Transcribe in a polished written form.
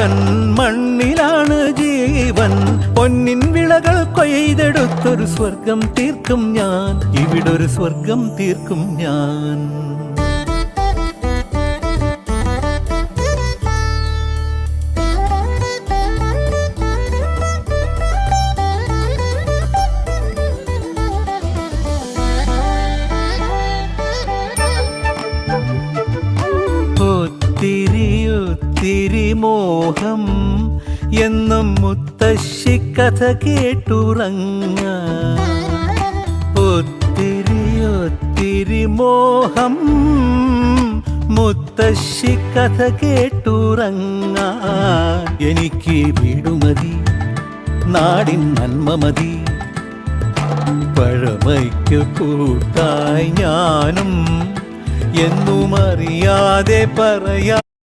ജീവൻ മണ്ണിലാണ് ജീവൻ പൊന്നിൻ വിളകൾ കൊയ്തെടുത്തൊരു സ്വർഗം തീർക്കും ഞാൻ ഇവിടൊരു സ്വർഗം തീർക്കും ഞാൻ ഒത്തിരി മോഹം എന്നും മുത്തശ്ശി കഥ കേട്ടുറങ്ങ ഒത്തിരി മോഹം മുത്തശ്ശി കഥ കേട്ടുറങ്ങ എനിക്ക് വീടുമതി നാടിൻ നന്മ മതി പഴമയ്ക്ക് കൂട്ടായി ഞാനും എന്നും അറിയാതെ പറയാ